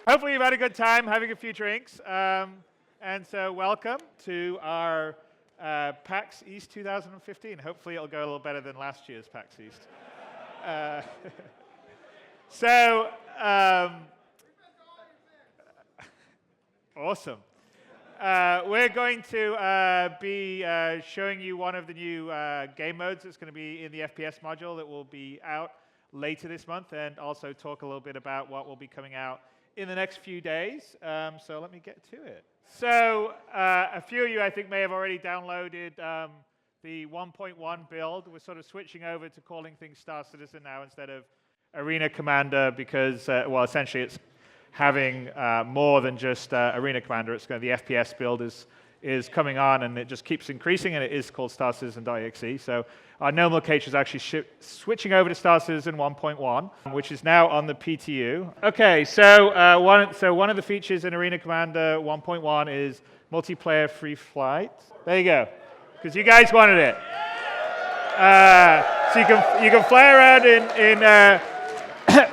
Hopefully you've had a good time having a few drinks. And so welcome to our PAX East 2015. Hopefully it'll go a little better than last year's PAX East. Awesome. We're going to be showing you one of the new game modes that's going to be in the FPS module that will be out later this month, and also talk a little bit about what will be coming out in the next few days. So let me get to it. So a few of you, I think, may have already downloaded the 1.1 build. We're sort of switching over to calling things Star Citizen now instead of Arena Commander because, well, essentially it's having more than just Arena Commander. It's going to, the FPS build is coming on, and it just keeps increasing, and it is called Star Citizen.exe. So our gnome location is actually switching over to Star Citizen 1.1, which is now on the PTU. Okay, so one of the features in Arena Commander 1.1 is multiplayer free flight. There you go, because you guys wanted it. So you can fly around in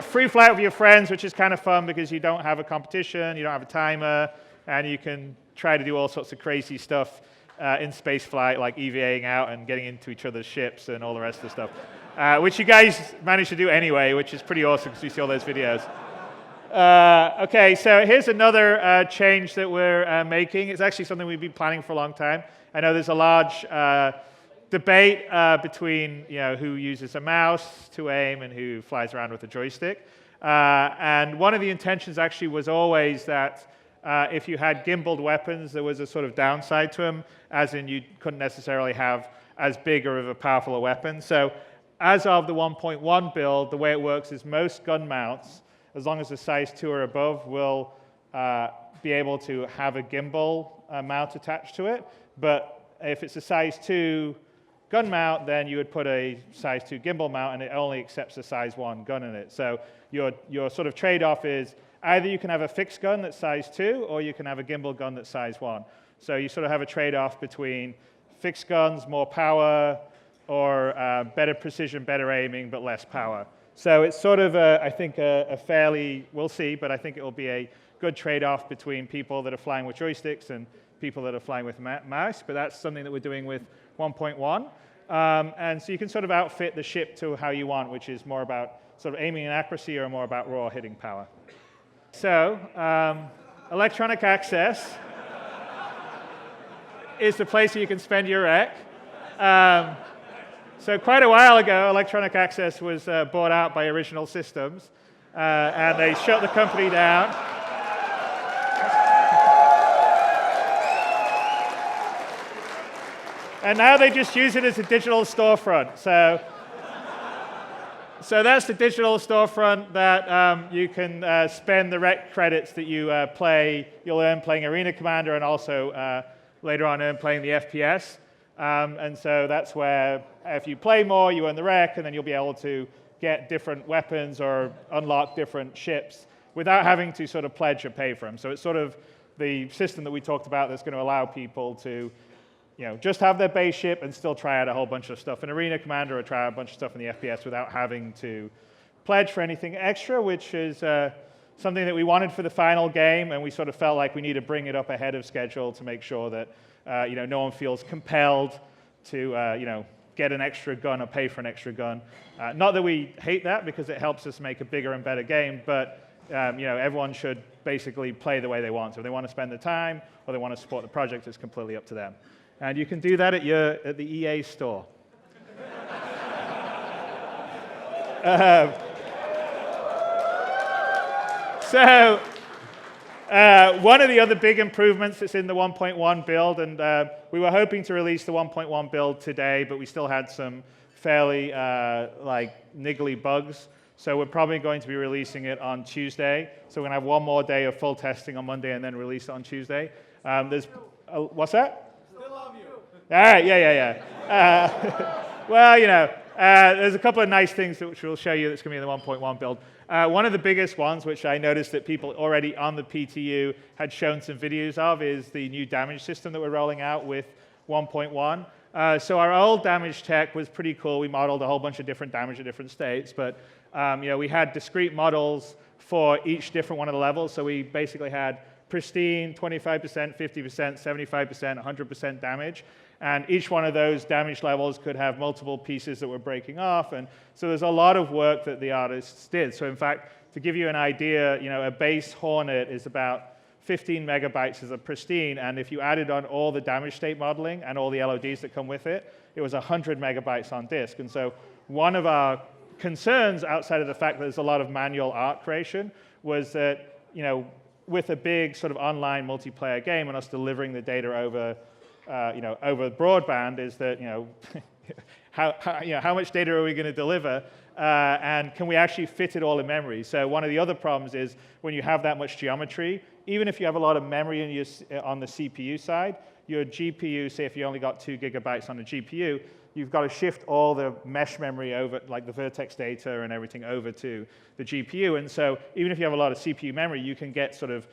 free flight with your friends, which is kind of fun because you don't have a competition, you don't have a timer, and you can try to do all sorts of crazy stuff in spaceflight, like EVAing out and getting into each other's ships and all the rest of the stuff, which you guys managed to do anyway, which is pretty awesome because we see all those videos. Okay, so here's another change that we're making. It's actually something we've been planning for a long time. I know there's a large debate between who uses a mouse to aim and who flies around with a joystick. And one of the intentions actually was always that if you had gimbaled weapons, there was a sort of downside to them, as in you couldn't necessarily have as big or of a powerful a weapon. So as of the 1.1 build, the way it works is most gun mounts, as long as the size 2 or above, will be able to have a gimbal mount attached to it. But if it's a size 2 gun mount, then you would put a size 2 gimbal mount, and it only accepts a size 1 gun in it. So your sort of trade-off is either you can have a fixed gun that's size 2, or you can have a gimbal gun that's size 1. So you sort of have a trade-off between fixed guns, more power, or better precision, better aiming, but less power. So it's sort of, I think, a fairly, we'll see, but I think it will be a good trade-off between people that are flying with joysticks and people that are flying with mouse. But that's something that we're doing with 1.1. And so you can sort of outfit the ship to how you want, which is more about sort of aiming and accuracy or more about raw hitting power. So electronic access is the place where you can spend your rec. So quite a while ago, electronic access was bought out by Original Systems, and they shut the company down. And now they just use it as a digital storefront. So that's the digital storefront that you can spend the rec credits that you'll earn playing Arena Commander, and also later on earn playing the FPS. And so that's where if you play more, you earn the rec, and then you'll be able to get different weapons or unlock different ships without having to sort of pledge or pay for them. So it's sort of the system that we talked about that's going to allow people to just have their base ship and still try out a whole bunch of stuff in Arena Commander, or try out a bunch of stuff in the FPS without having to pledge for anything extra, which is something that we wanted for the final game, and we sort of felt like we need to bring it up ahead of schedule to make sure that no one feels compelled to get an extra gun or pay for an extra gun. Not that we hate that, because it helps us make a bigger and better game, but everyone should basically play the way they want. So if they want to spend the time or they want to support the project, it's completely up to them. And you can do that at the EA store. So one of the other big improvements that's in the 1.1 build, and we were hoping to release the 1.1 build today, but we still had some fairly niggly bugs. So we're probably going to be releasing it on Tuesday. So we're going to have one more day of full testing on Monday and then release it on Tuesday. What's that? All right, yeah. Well, there's a couple of nice things which we'll show you that's going to be in the 1.1 build. One of the biggest ones, which I noticed that people already on the PTU had shown some videos of, is the new damage system that we're rolling out with 1.1. So our old damage tech was pretty cool. We modeled a whole bunch of different damage at different states, but We had discrete models for each different one of the levels. So we basically had pristine, 25%, 50%, 75%, 100% damage. And each one of those damage levels could have multiple pieces that were breaking off. And so there's a lot of work that the artists did. So in fact, to give you an idea, a base Hornet is about 15 megabytes as a pristine. And if you added on all the damage state modeling and all the LODs that come with it, it was 100 megabytes on disk. And so one of our concerns outside of the fact that there's a lot of manual art creation was that, with a big sort of online multiplayer game and us delivering the data over broadband is that, how much data are we going to deliver, and can we actually fit it all in memory? So one of the other problems is when you have that much geometry, even if you have a lot of memory on the CPU side, your GPU, say if you only got 2 gigabytes on the GPU, you've got to shift all the mesh memory over, like the vertex data and everything, over to the GPU. And so even if you have a lot of CPU memory, you can get sort of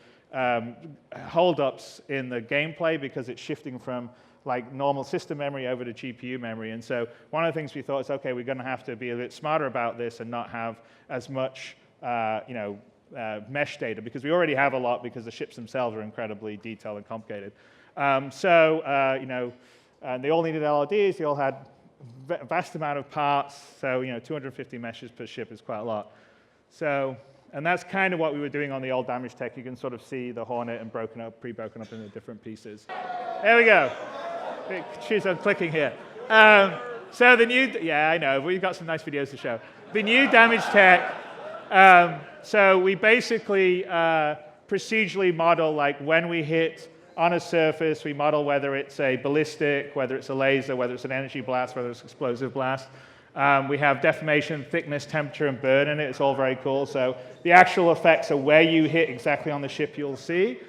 holdups in the gameplay because it's shifting from like normal system memory over to GPU memory. And so one of the things we thought is, okay, we're going to have to be a bit smarter about this and not have as much mesh data, because we already have a lot because the ships themselves are incredibly detailed and complicated. And they all needed LODs. They all had a vast amount of parts. So 250 meshes per ship is quite a lot. So, and that's kind of what we were doing on the old damage tech. You can sort of see the Hornet and pre-broken up into different pieces. There we go. Choose on clicking here. So the new, yeah, I know. We've got some nice videos to show. The new damage tech. So we basically procedurally model like when we hit on a surface, we model whether it's a ballistic, whether it's a laser, whether it's an energy blast, whether it's an explosive blast. We have deformation, thickness, temperature, and burn in it. It's all very cool. So the actual effects are where you hit exactly on the ship you'll see.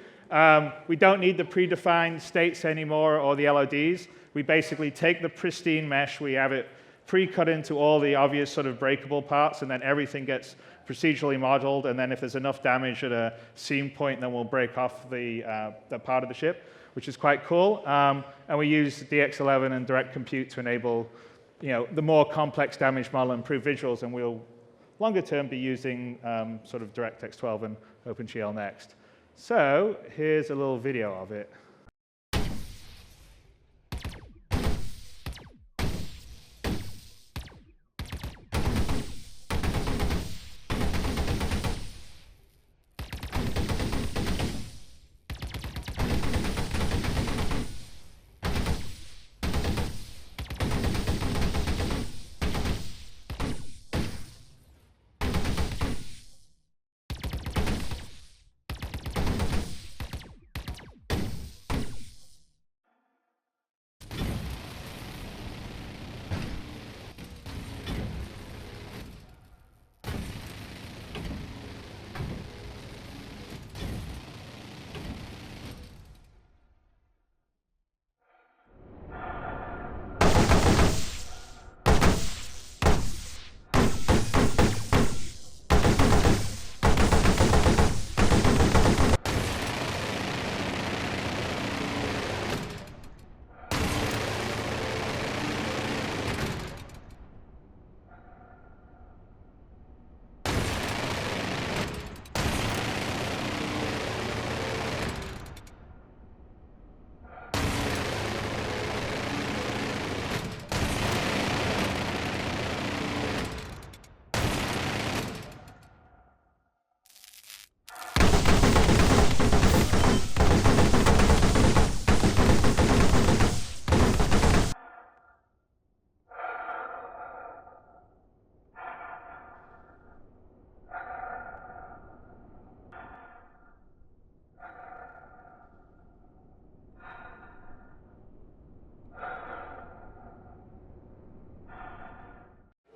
We don't need the predefined states anymore or the LODs. We basically take the pristine mesh, we have it pre-cut into all the obvious sort of breakable parts, and then everything gets procedurally modeled, and then if there's enough damage at a seam point, then we'll break off the part of the ship, which is quite cool. And we use DX11 and direct compute to enable the more complex damage model and improve visuals, and we'll longer term be using sort of DirectX 12 and OpenGL next. So here's a little video of it.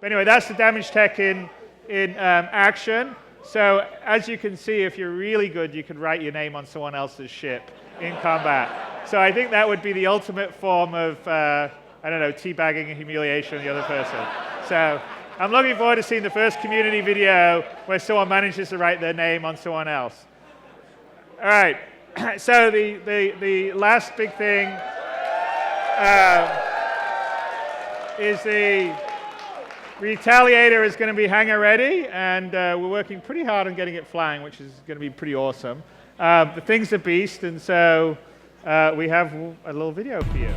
But anyway, that's the damage tech in action. So as you can see, if you're really good, you can write your name on someone else's ship in combat. So I think that would be the ultimate form of, teabagging and humiliation of the other person. So I'm looking forward to seeing the first community video where someone manages to write their name on someone else. All right, so the last big thing is Retaliator is going to be hangar ready, and we're working pretty hard on getting it flying, which is going to be pretty awesome. The thing's a beast, and so we have a little video for you.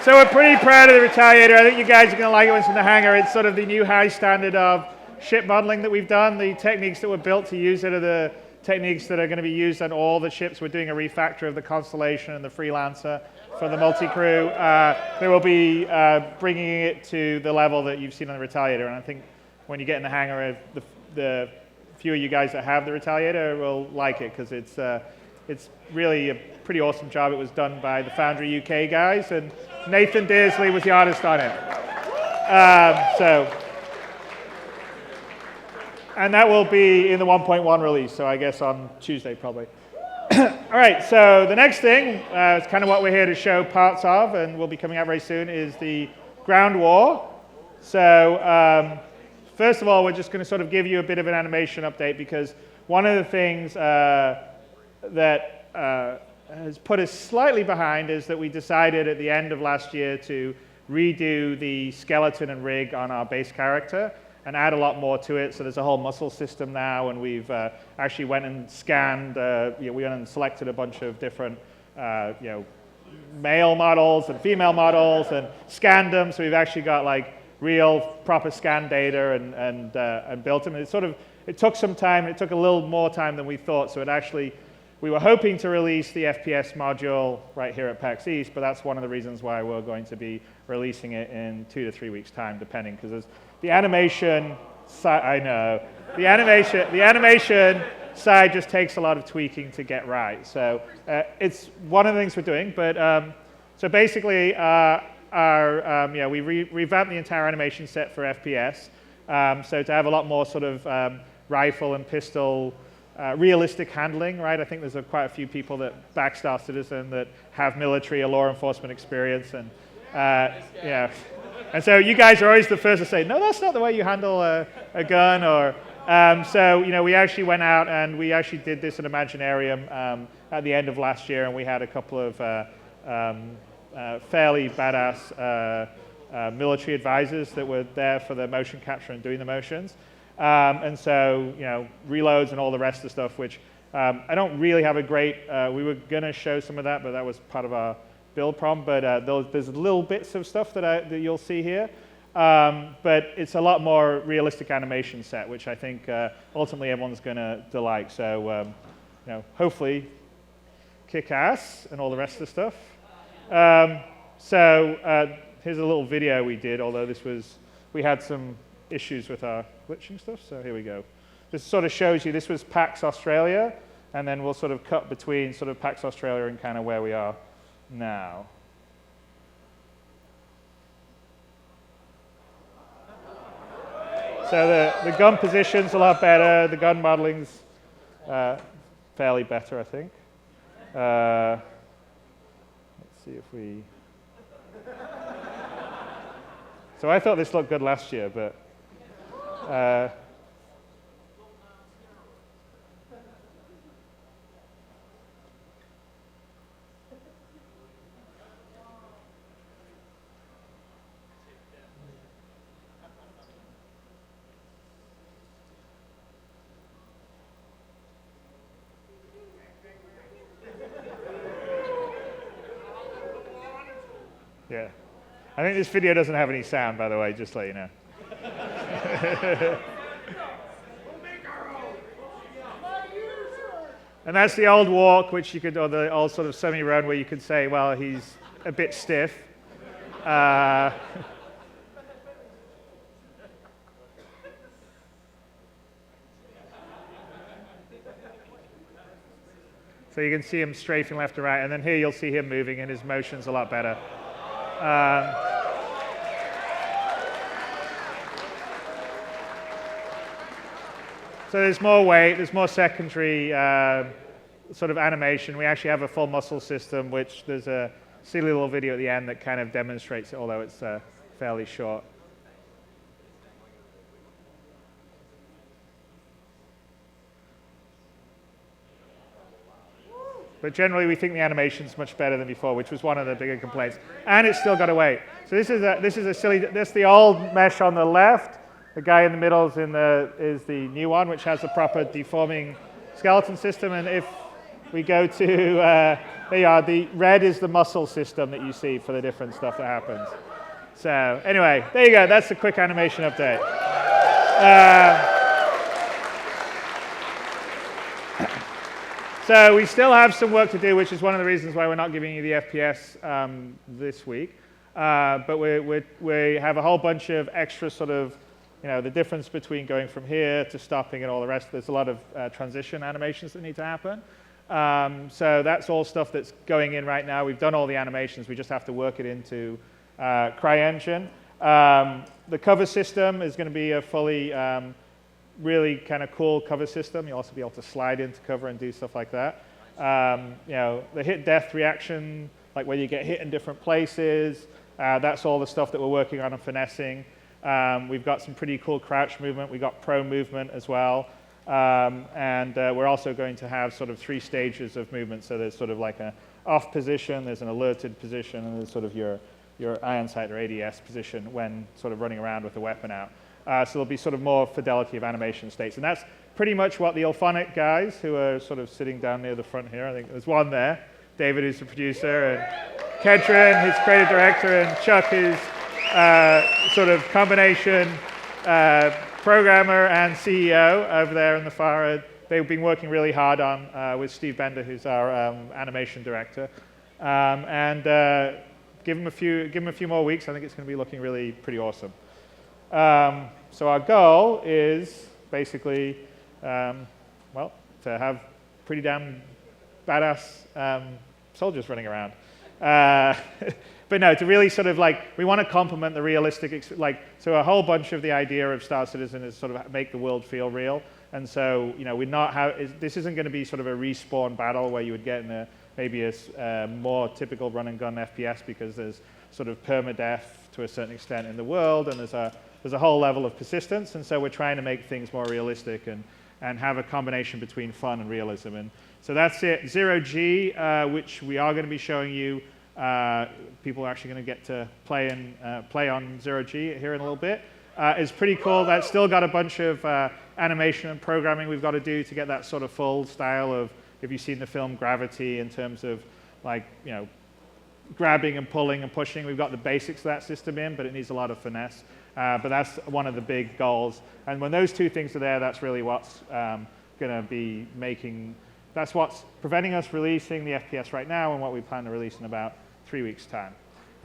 So we're pretty proud of the Retaliator. I think you guys are going to like it when it's in the hangar. It's sort of the new high standard of ship modeling that we've done. The techniques that were built to use it are the techniques that are going to be used on all the ships. We're doing a refactor of the Constellation and the Freelancer for the multi-crew. They will be bringing it to the level that you've seen on the Retaliator. And I think when you get in the hangar, the few of you guys that have the Retaliator will like it, because it's really a pretty awesome job. It was done by the Foundry UK guys, and Nathan Dearsley was the artist on it. And that will be in the 1.1 release, so I guess on Tuesday probably. All right, so the next thing, it's kind of what we're here to show parts of, and will be coming out very soon, is the ground war. So first of all, we're just going to sort of give you a bit of an animation update, because one of the things that has put us slightly behind is that we decided at the end of last year to redo the skeleton and rig on our base character and add a lot more to it. So there's a whole muscle system now, and we've actually went and scanned, we went and selected a bunch of different male models and female models and scanned them. So we've actually got like real proper scan data and built them. And it took some time. It took a little more time than we thought. So it actually we were hoping to release the FPS module right here at PAX East, but that's one of the reasons why we're going to be releasing it in 2 to 3 weeks' time, depending, because the animation side, I know, the animation side just takes a lot of tweaking to get right. So it's one of the things we're doing, but so basically we revamped the entire animation set for FPS. So to have a lot more sort of rifle and pistol realistic handling, right? I think there's quite a few people that back Star Citizen that have military or law enforcement experience, and yeah. And so you guys are always the first to say, no, that's not the way you handle a gun. Or so we actually went out and we actually did this at Imaginarium at the end of last year, and we had a couple of fairly badass military advisors that were there for the motion capture and doing the motions. And so, reloads and all the rest of the stuff, which I don't really have a great, we were going to show some of that, but that was part of our build problem. But there's little bits of stuff that you'll see here. But it's a lot more realistic animation set, which I think ultimately everyone's going to delight. So, hopefully kick ass and all the rest of the stuff. Here's a little video we did, although we had some issues with our glitching stuff, so here we go. This sort of shows you, this was PAX Australia, and then we'll sort of cut between sort of PAX Australia and kind of where we are now. So the gun position's a lot better, the gun modeling's fairly better, I think. Let's see if we... So I thought this looked good last year, but yeah. I think this video doesn't have any sound, by the way, just to let you know. And that's the old walk, which you could, or the old sort of semi-run where you could say, well, he's a bit stiff. So you can see him strafing left and right, and then here you'll see him moving, and his motion's a lot better. So there's more weight, there's more secondary sort of animation. We actually have a full muscle system, which there's a silly little video at the end that kind of demonstrates it, although it's fairly short. But generally, we think the animation's much better than before, which was one of the bigger complaints. And it's still got to wait. So this is a silly. This is the old mesh on the left. The guy in the middle is the new one, which has a proper deforming skeleton system. And if we go to there you are. The red is the muscle system that you see for the different stuff that happens. So anyway, there you go. That's a quick animation update. So we still have some work to do, which is one of the reasons why we're not giving you the FPS this week. But we have a whole bunch of extra sort of, the difference between going from here to stopping and all the rest. There's a lot of transition animations that need to happen. So that's all stuff that's going in right now. We've done all the animations. We just have to work it into CryEngine. The cover system is going to be a fully really kind of cool cover system. You'll also be able to slide into cover and do stuff like that. The hit-death reaction, like where you get hit in different places, that's all the stuff that we're working on and finessing. We've got some pretty cool crouch movement. We've got pro movement as well. And we're also going to have sort of 3 stages of movement. So there's sort of like an off position, there's an alerted position, and there's sort of your iron sight or ADS position when sort of running around with the weapon out. So there'll be sort of more fidelity of animation states. And that's pretty much what the Alphonic guys, who are sort of sitting down near the front here, I think there's one there, David, who's the producer, and Kedron, his creative director, and Chuck, who's sort of combination programmer and CEO over there in the far end, they've been working really hard on with Steve Bender, who's our animation director. And give them a few more weeks. I think it's going to be looking really pretty awesome. So our goal is basically, well, to have pretty damn badass soldiers running around. But no, to really sort of like, we want to complement the realistic, so a whole bunch of the idea of Star Citizen is sort of make the world feel real. And so, this isn't going to be sort of a respawn battle where you would get in maybe a more typical run and gun FPS, because there's sort of permadeath to a certain extent in the world, and there's a whole level of persistence. And so we're trying to make things more realistic and have a combination between fun and realism. And so that's it. Zero G, which we are going to be showing you. People are actually going to get to play on Zero G here in a little bit. It's pretty cool. That's still got a bunch of animation and programming we've got to do to get that sort of full style of, if you've seen the film Gravity, in terms of grabbing and pulling and pushing. We've got the basics of that system in, but it needs a lot of finesse. But that's one of the big goals. And when those two things are there, that's really what's going to be that's what's preventing us releasing the FPS right now, and what we plan to release in about 3 weeks' time.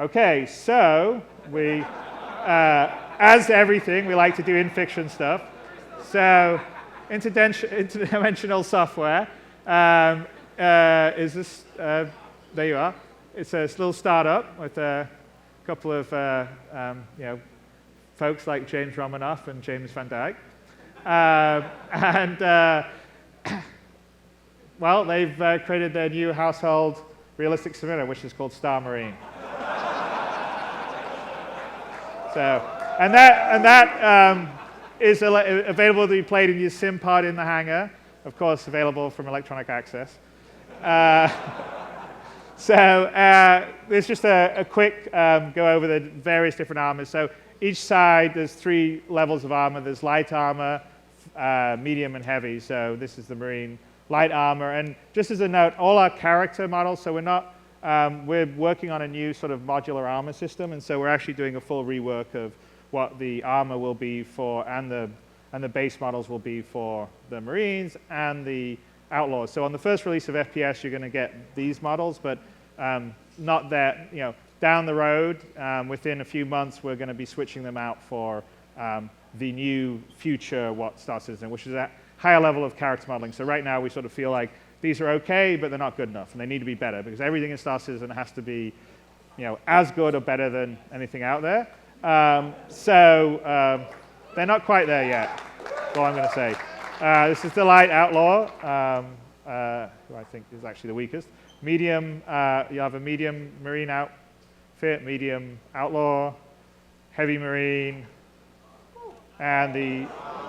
Okay, so we, as everything, we like to do in-fiction stuff. So interdimensional software is this, there you are. It's a little startup with a couple of folks like James Romanoff and James Van Dyke. Well, they've created their new household realistic simulator, which is called Star Marine. So, and that is available to be played in your sim pod in the hangar. Of course, available from Electronic Access. So there's just a quick go over the various different armors. So each side, there's 3 levels of armor. There's light armor, medium, and heavy. So this is the Marine light armor. And just as a note, all our character models, so we're working on a new sort of modular armor system, and so we're actually doing a full rework of what the armor will be for, and the base models will be for the Marines and the Outlaws. So on the first release of FPS, you're going to get these models, but not that, down the road, within a few months, we're going to be switching them out for the new future Star Citizen, which is a higher level of character modeling. So right now, we sort of feel like these are okay, but they're not good enough, and they need to be better, because everything in Star Citizen has to be, as good or better than anything out there. So they're not quite there yet, that's all I'm going to say. This is the light Outlaw, who I think is actually the weakest. Medium, you have a medium Marine outfit, medium Outlaw, heavy Marine, and the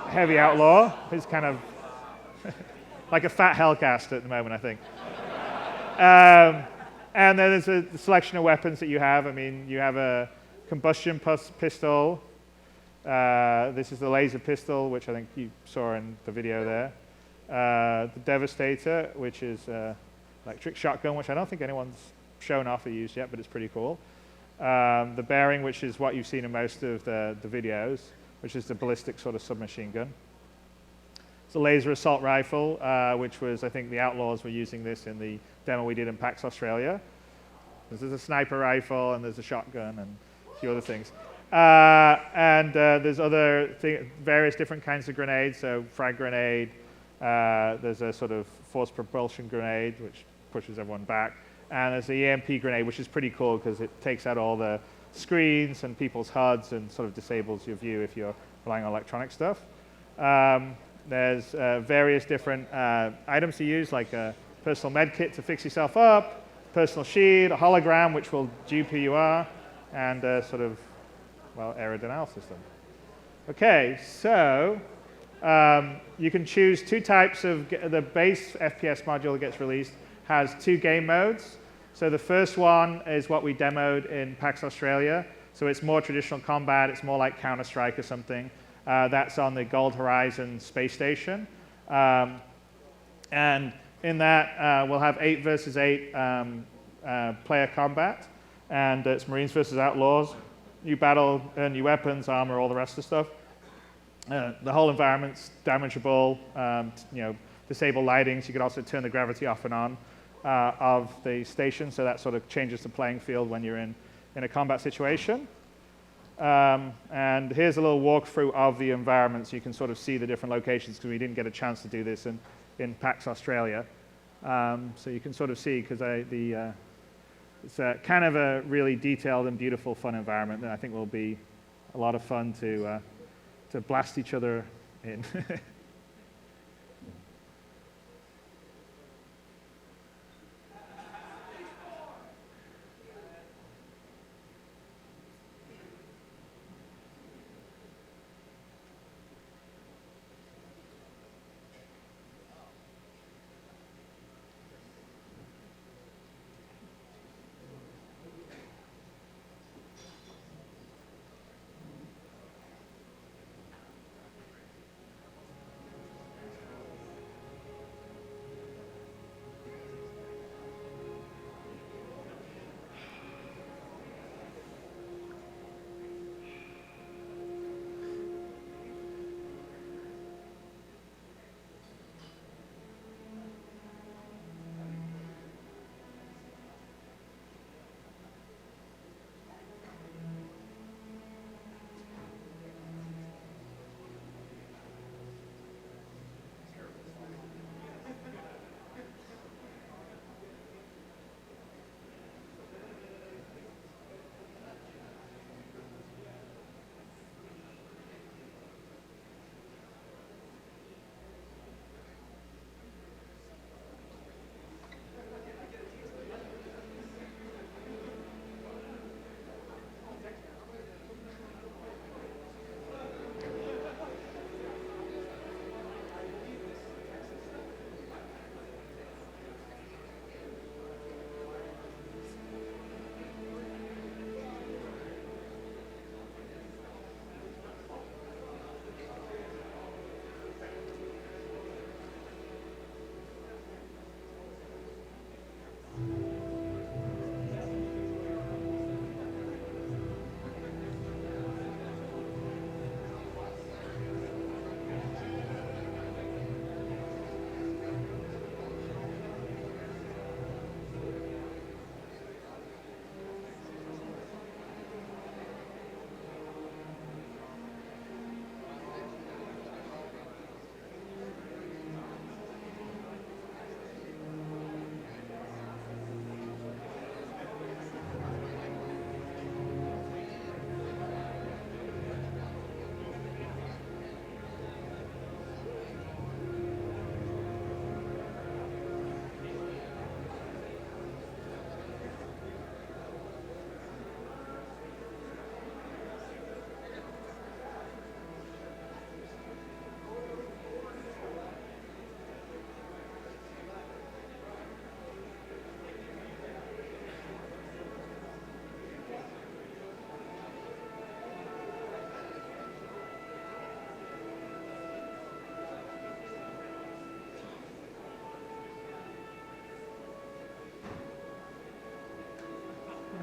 heavy Outlaw is kind of like a fat Hellcast at the moment, I think. And then there's a selection of weapons that you have. I mean, you have a combustion pistol. This is the laser pistol, which I think you saw in the video there. The Devastator, which is electric shotgun, which I don't think anyone's shown off or used yet, but it's pretty cool. The Bearing, which is what you've seen in most of the videos, which is the ballistic sort of submachine gun. It's a laser assault rifle, which was, I think the Outlaws were using this in the demo we did in PAX Australia. There's a sniper rifle, and there's a shotgun, and a few other things. There's various different kinds of grenades, so frag grenade, there's a sort of force propulsion grenade, which pushes everyone back, and there's the EMP grenade, which is pretty cool because it takes out all the screens and people's HUDs and sort of disables your view if you're relying on electronic stuff. There's various different items to use, like a personal med kit to fix yourself up, personal shield, a hologram, which will dupe who you are, and a sort of, air denial system. Okay, so you can choose 2 types of, the base FPS module that gets released has 2 game modes. So the first one is what we demoed in PAX Australia. So it's more traditional combat, it's more like Counter-Strike or something. That's on the Gold Horizon space station. And in that, we'll have 8 versus 8 player combat. And it's Marines versus Outlaws. New battle, new weapons, armor, all the rest of the stuff. The whole environment's damageable. disable lighting. So you could also turn the gravity off and on of the station, so that sort of changes the playing field when you're in a combat situation. And here's a little walkthrough of the environment, so you can sort of see the different locations, because we didn't get a chance to do this in PAX Australia. So you can sort of see, because it's kind of a really detailed and beautiful, fun environment that I think will be a lot of fun to blast each other in.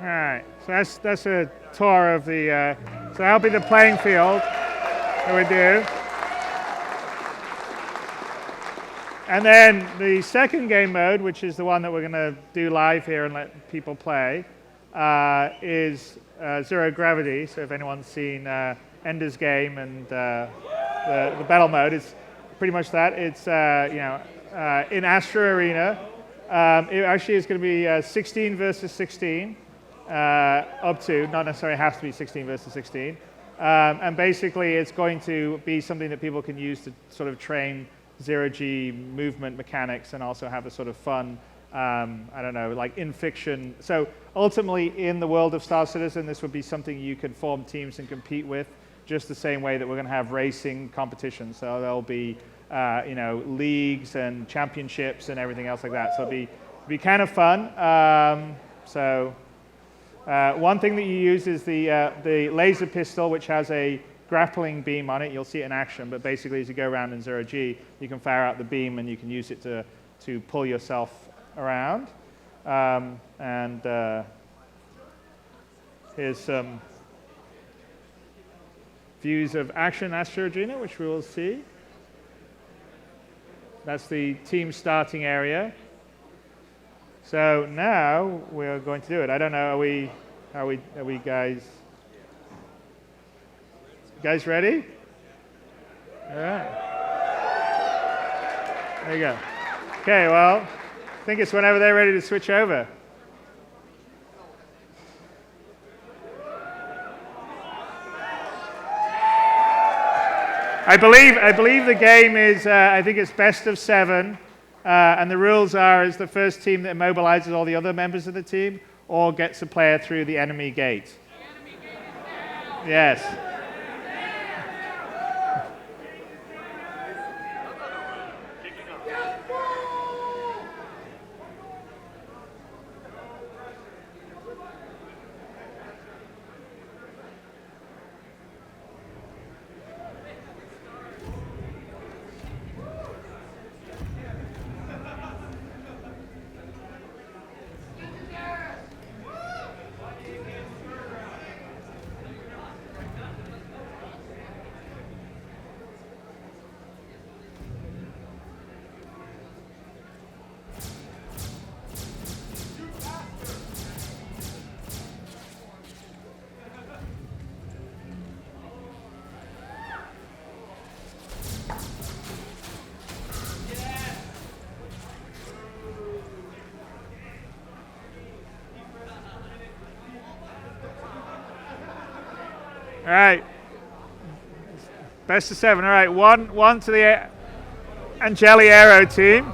All right, so that's a tour of the, so that'll be the playing field that we do. And then the second game mode, which is the one that we're going to do live here and let people play, is zero gravity. So if anyone's seen Ender's Game and the battle mode, it's pretty much that. It's in Astro Arena. It actually is going to be 16 versus 16. Up to, not necessarily has to be 16 versus 16. And basically it's going to be something that people can use to sort of train zero-G movement mechanics and also have a sort of fun, I don't know, like in fiction. So ultimately in the world of Star Citizen, this would be something you could form teams and compete with, just the same way that we're going to have racing competitions. So there'll be, leagues and championships and everything else like that. So it'll be kind of fun. One thing that you use is the laser pistol, which has a grappling beam on it. You'll see it in action, but basically as you go around in zero-G, you can fire out the beam and you can use it to pull yourself around. Here's some views of action Astro Arena, which we will see. That's the team starting area. So now we're going to do it. I don't know, are we guys ready? All right. There you go. Okay, well, I think it's whenever they're ready to switch over. I believe the game is, I think it's best of 7, and the rules are is the first team that immobilizes all the other members of the team or gets a player through the enemy gate. Yes. All right. Best of 7. All right. One to the Retaliator team.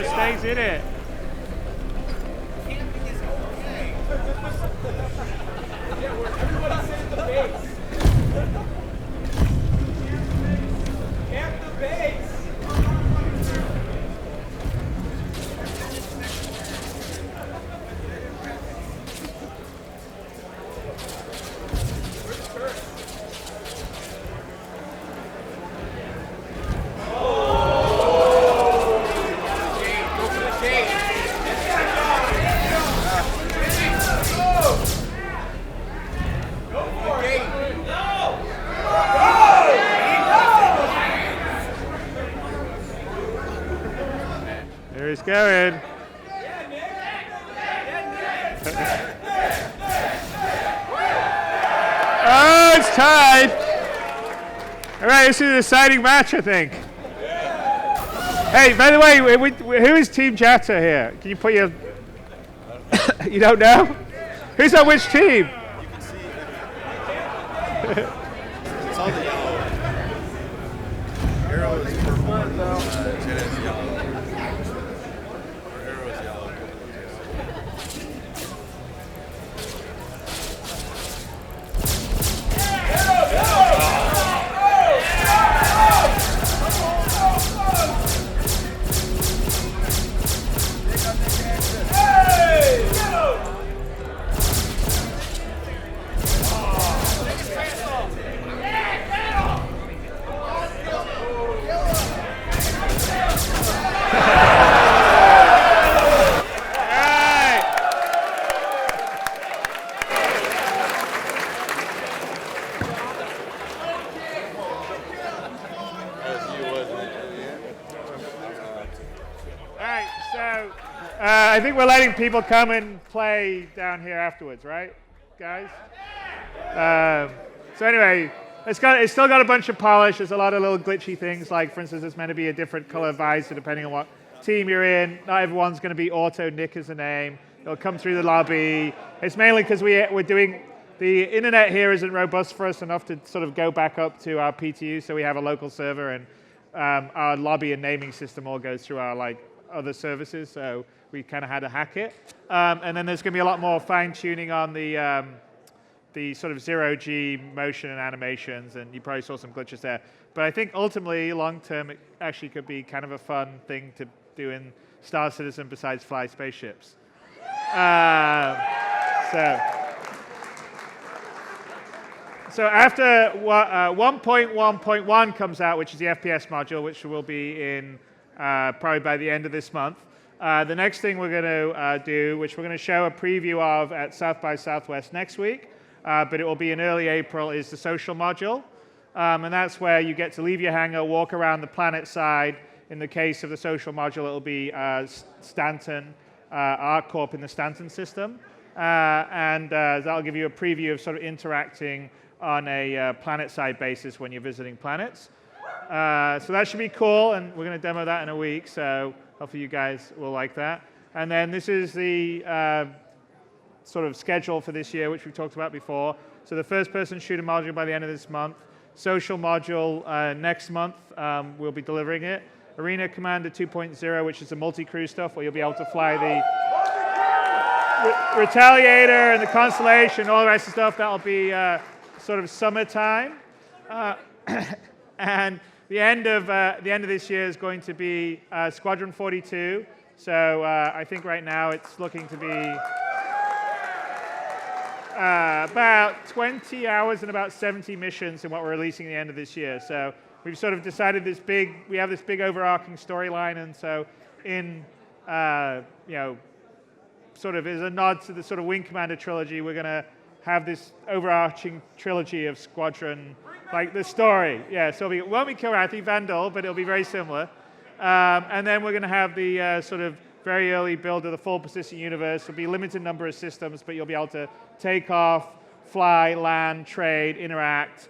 Stays in it. Camp the base! There he's going. Oh, it's tied. All right, this is an exciting match, I think. Hey, by the way, who is Team Jatta here? Can you put your... You don't know? Who's on which team? It's all the yellow. Arrow is purple. Jet is yellow. Or arrow is yellow. I think we're letting people come and play down here afterwards, right, guys? So anyway, it's still got a bunch of polish. There's a lot of little glitchy things, like, for instance, it's meant to be a different color visor depending on what team you're in. Not everyone's going to be auto Nick as a name. It'll come through the lobby. It's mainly because we're doing... The internet here isn't robust for us enough to sort of go back up to our PTU, so we have a local server, and our lobby and naming system all goes through our other services, so we kind of had to hack it. And then there's going to be a lot more fine-tuning on the sort of zero-G motion and animations, and you probably saw some glitches there. But I think ultimately, long-term, it actually could be kind of a fun thing to do in Star Citizen besides fly spaceships. So after 1.1.1 comes out, which is the FPS module, which will be in probably by the end of this month, the next thing we're going to do, which we're going to show a preview of at South by Southwest next week, but it will be in early April, is the social module. And that's where you get to leave your hangar, walk around the planet side. In the case of the social module, it will be Stanton, ArcCorp in the Stanton system. And that'll give you a preview of sort of interacting on a planet-side basis when you're visiting planets. So that should be cool, and we're going to demo that in a week, so hopefully you guys will like that. And then this is the sort of schedule for this year, which we talked about before. So the first-person shooter module by the end of this month. Social module next month, we'll be delivering it. Arena Commander 2.0, which is the multi-crew stuff, where you'll be able to fly the Retaliator and the Constellation, all the rest of the stuff. That'll be sort of summertime. And the end of this year is going to be Squadron 42. So I think right now it's looking to be... about 20 hours and about 70 missions in what we're releasing at the end of this year. So we've sort of decided we have this big overarching storyline, and so in, sort of as a nod to the sort of Wing Commander trilogy, we're going to have this overarching trilogy of Squadron, like the story. Yeah, so it won't be Kilrathi, Vandal, but it'll be very similar. And then we're going to have the sort of very early build of the full persistent universe. There'll be a limited number of systems, but you'll be able to take off, fly, land, trade, interact,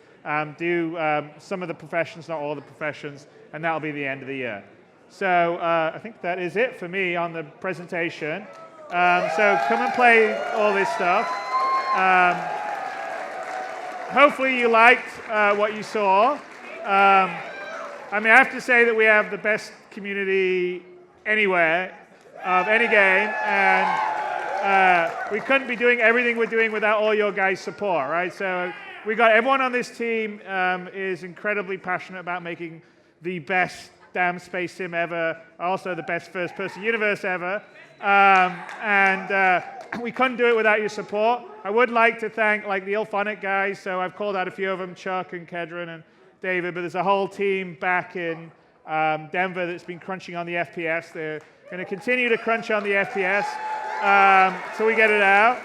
do some of the professions, not all the professions, and that'll be the end of the year. So I think that is it for me on the presentation. So come and play all this stuff. Hopefully you liked what you saw. I mean, I have to say that we have the best community anywhere of any game, and we couldn't be doing everything we're doing without all your guys' support, right? So we got everyone on this team is incredibly passionate about making the best damn space sim ever, also the best first-person universe ever, and we couldn't do it without your support. I would like to thank the Ilphonic guys, so I've called out a few of them, Chuck and Kedron and David, but there's a whole team back in Denver that's been crunching on the FPS. They're going to continue to crunch on the FPS so we get it out.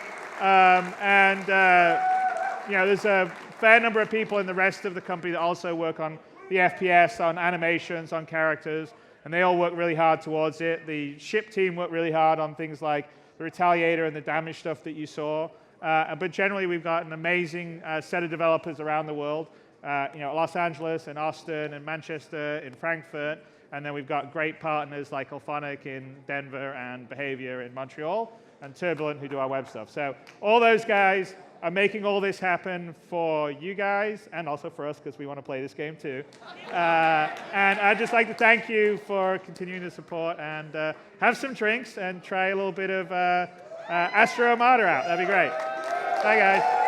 There's a fair number of people in the rest of the company that also work on the FPS, on animations, on characters, and they all work really hard towards it. The ship team worked really hard on things like the Retaliator and the damage stuff that you saw. But generally, we've got an amazing set of developers around the world. Los Angeles and Austin and Manchester and Frankfurt, and then we've got great partners like Ilphonic in Denver and Behavior in Montreal, and Turbulent who do our web stuff. So all those guys are making all this happen for you guys and also for us because we want to play this game too. And I'd just like to thank you for continuing to support, and have some drinks and try a little bit of Astro Armada out. That'd be great. Bye, guys.